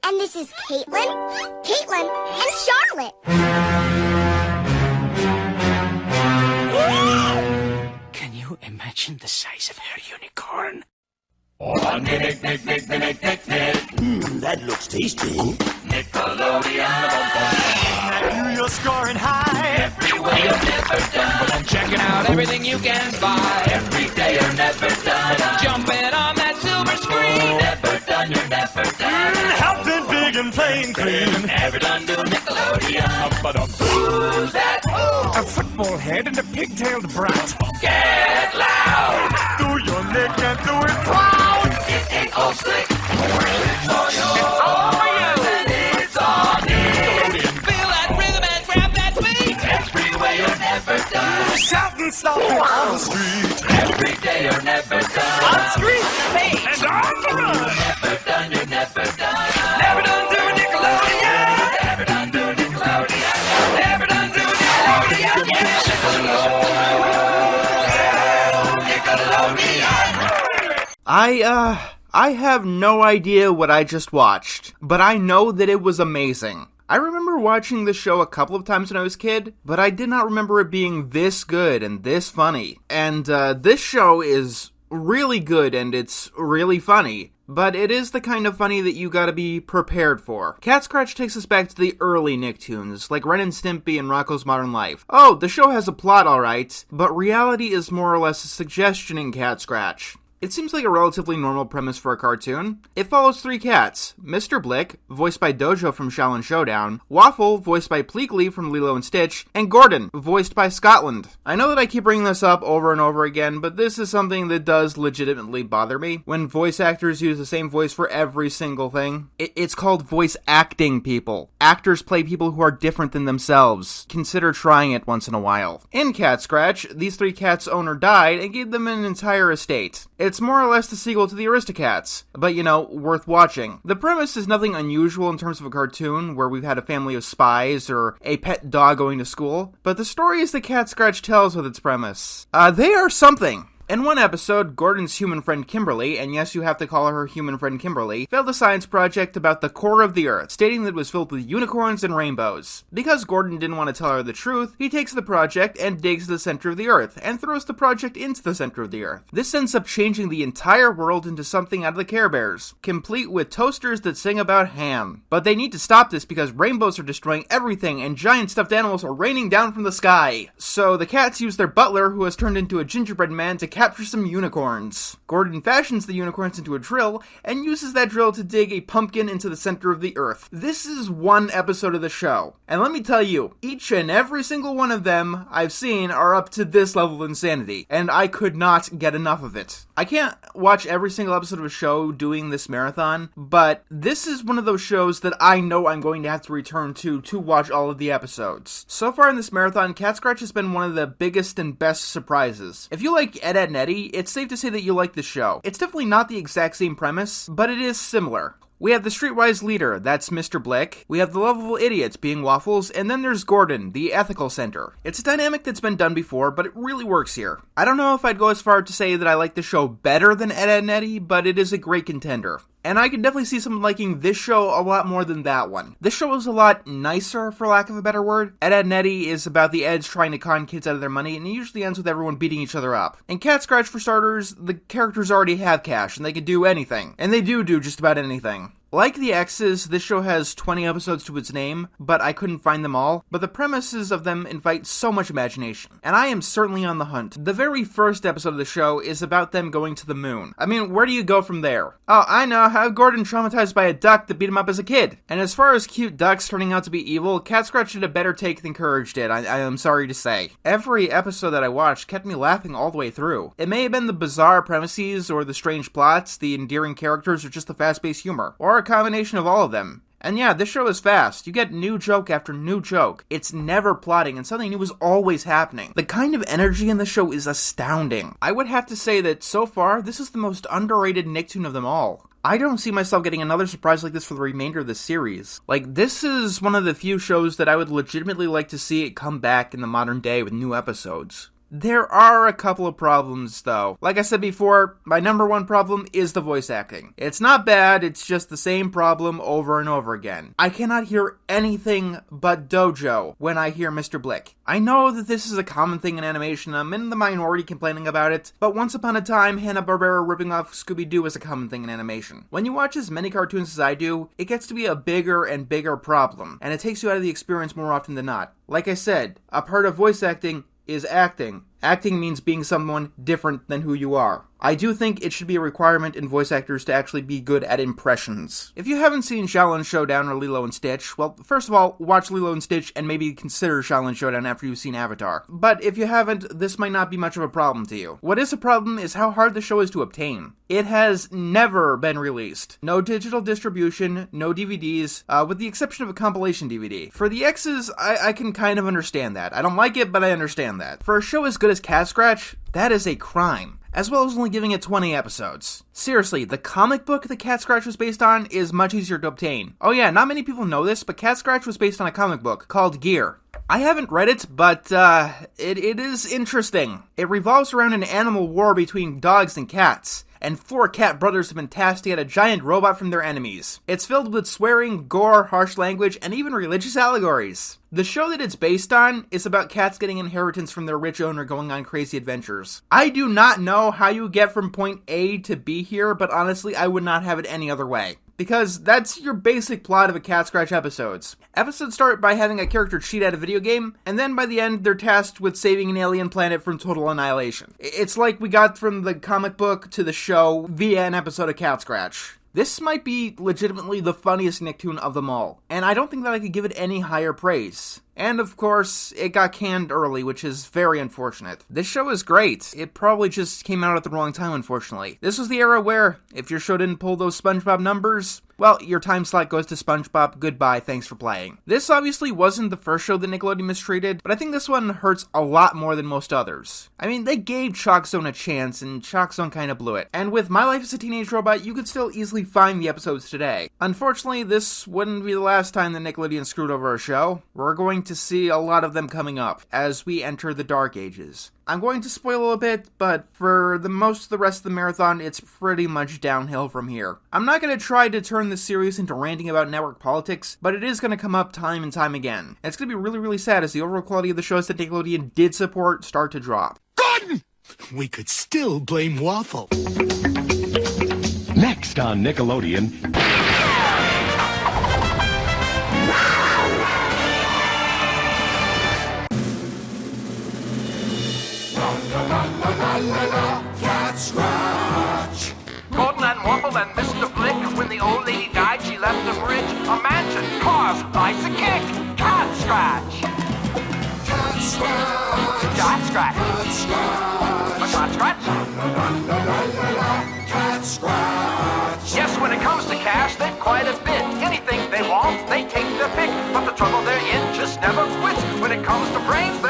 And this is Caitlin, and Charlotte. Can you imagine the size of her unicorn? Oh, Nick. That looks tasty. Nickelodeon. Now you're scoring high. Every way you're never done. Checking out everything you can buy. Every day you're never done. Jumping on that silver screen. Never done, you're never done. Helping big and playing clean. Never done to Nickelodeon. Who's that? A football head and a pigtailed brat. Get loud. Do your Nick and do it proud. It ain't all slick. It's all yours. It's all for you. And it's all Nick. Feel that rhythm and grab that beat. Every way you're never done. Shouting, stomping on the street. Every day you're never done. On street, hey, and on the run. Never done, you're never done. Never done do Nickelodeon. Never done do Nickelodeon. Never done do Nickelodeon. Yeah, Nickelodeon. I have no idea what I just watched, but I know that it was amazing. I remember watching the show a couple of times when I was a kid, but I did not remember it being this good and this funny. And this show is really good and it's really funny, but it is the kind of funny that you gotta be prepared for. Catscratch takes us back to the early Nicktoons, like Ren and Stimpy and Rocko's Modern Life. Oh, the show has a plot alright, but reality is more or less a suggestion in Catscratch. It seems like a relatively normal premise for a cartoon. It follows three cats: Mr. Blick, voiced by Dojo from Shaolin Showdown, Waffle, voiced by Pleakley from Lilo and Stitch, and Gordon, voiced by Scotland. I know that I keep bringing this up over and over again, but this is something that does legitimately bother me. When voice actors use the same voice for every single thing. It's called voice acting, people. Actors play people who are different than themselves. Consider trying it once in a while. In Catscratch, these three cats' owner died and gave them an entire estate. It's more or less the sequel to the Aristocats, but worth watching. The premise is nothing unusual in terms of a cartoon where we've had a family of spies or a pet dog going to school, but the stories that Catscratch tells with its premise, they are something. In one episode, Gordon's human friend Kimberly, and yes, you have to call her human friend Kimberly, failed a science project about the core of the Earth, stating that it was filled with unicorns and rainbows. Because Gordon didn't want to tell her the truth, he takes the project and digs to the center of the Earth, and throws the project into the center of the Earth. This ends up changing the entire world into something out of the Care Bears, complete with toasters that sing about ham. But they need to stop this because rainbows are destroying everything, and giant stuffed animals are raining down from the sky. So the cats use their butler, who has turned into a gingerbread man, to capture some unicorns. Gordon fashions the unicorns into a drill and uses that drill to dig a pumpkin into the center of the Earth. This is one episode of the show, and let me tell you, each and every single one of them I've seen are up to this level of insanity, and I could not get enough of it. I can't watch every single episode of a show doing this marathon, but this is one of those shows that I know I'm going to have to return to watch all of the episodes. So far in this marathon, Catscratch has been one of the biggest and best surprises. If you like Ed, Edd and Eddy, it's safe to say that you like the show. It's definitely not the exact same premise, but it is similar. We have the streetwise leader, that's Mr. Blick. We have the lovable idiots, being Waffles, and then there's Gordon, the ethical center. It's a dynamic that's been done before, but it really works here. I don't know if I'd go as far to say that I like the show better than Ed, Edd and Eddy, but it is a great contender. And I can definitely see someone liking this show a lot more than that one. This show is a lot nicer, for lack of a better word. Ed, Edd and Eddy is about the Eds trying to con kids out of their money, and it usually ends with everyone beating each other up. In Catscratch, for starters, the characters already have cash, and they can do anything. And they do just about anything. Like the X's, this show has 20 episodes to its name, but I couldn't find them all. But the premises of them invite so much imagination, and I am certainly on the hunt. The very first episode of the show is about them going to the moon. I mean, where do you go from there? Oh, I know, how Gordon traumatized by a duck that beat him up as a kid. And as far as cute ducks turning out to be evil, Catscratch did a better take than Courage did, I am sorry to say. Every episode that I watched kept me laughing all the way through. It may have been the bizarre premises, or the strange plots, the endearing characters, or just the fast-paced humor. Or a combination of all of them. And yeah, this show is fast. You get new joke after new joke. It's never plotting, and something new is always happening. The kind of energy in the show is astounding. I would have to say that so far, this is the most underrated Nicktoon of them all. I don't see myself getting another surprise like this for the remainder of the series. Like, this is one of the few shows that I would legitimately like to see it come back in the modern day with new episodes. There are a couple of problems, though. Like I said before, my number one problem is the voice acting. It's not bad, it's just the same problem over and over again. I cannot hear anything but Dojo when I hear Mr. Blick. I know that this is a common thing in animation, I'm in the minority complaining about it, but once upon a time, Hanna-Barbera ripping off Scooby-Doo was a common thing in animation. When you watch as many cartoons as I do, it gets to be a bigger and bigger problem, and it takes you out of the experience more often than not. Like I said, a part of voice acting is acting. Acting means being someone different than who you are. I do think it should be a requirement in voice actors to actually be good at impressions. If you haven't seen Shaolin Showdown or Lilo and Stitch, well, first of all, watch Lilo and Stitch and maybe consider Shaolin Showdown after you've seen Avatar. But if you haven't, this might not be much of a problem to you. What is a problem is how hard the show is to obtain. It has never been released. No digital distribution, no DVDs, with the exception of a compilation DVD. For the X's, I can kind of understand that. I don't like it, but I understand that. For a show as good as Catscratch, that is a crime. As well as only giving it 20 episodes. Seriously, the comic book that Catscratch was based on is much easier to obtain. Oh yeah, not many people know this, but Catscratch was based on a comic book called Gear. I haven't read it, but it is interesting. It revolves around an animal war between dogs and cats, and 4 cat brothers have been tasked to get a giant robot from their enemies. It's filled with swearing, gore, harsh language, and even religious allegories. The show that it's based on is about cats getting inheritance from their rich owner going on crazy adventures. I do not know how you get from point A to B here, but honestly, I would not have it any other way. Because that's your basic plot of a Catscratch episodes. Episodes start by having a character cheat at a video game, and then by the end, they're tasked with saving an alien planet from total annihilation. It's like we got from the comic book to the show via an episode of Catscratch. This might be legitimately the funniest Nicktoon of them all, and I don't think that I could give it any higher praise. And of course, it got canned early, which is very unfortunate. This show is great. It probably just came out at the wrong time, unfortunately. This was the era where, if your show didn't pull those SpongeBob numbers, well, your time slot goes to SpongeBob, goodbye, thanks for playing. This obviously wasn't the first show that Nickelodeon mistreated, but I think this one hurts a lot more than most others. I mean, they gave Chalk Zone a chance, and Chalk Zone kinda blew it. And with My Life as a Teenage Robot, you could still easily find the episodes today. Unfortunately, this wouldn't be the last time that Nickelodeon screwed over a show. We're going to see a lot of them coming up as we enter the Dark Ages. I'm going to spoil a bit, but for the most of the rest of the marathon, it's pretty much downhill from here. I'm not going to try to turn this series into ranting about network politics, but it is going to come up time and time again. And it's going to be really, really sad as the overall quality of the shows that Nickelodeon did support start to drop. Good! We could still blame Waffle. Next on Nickelodeon. Catscratch. Gordon and Waffle and Mr. Blick. When the old lady died, she left a bridge, a mansion, cars, ice, a kick. Catscratch. Catscratch. Catscratch. Catscratch. Catscratch. Yes, when it comes to cash, they've quite a bit. Anything they want, they take their pick. But the trouble they're in just never quits. When it comes to brains,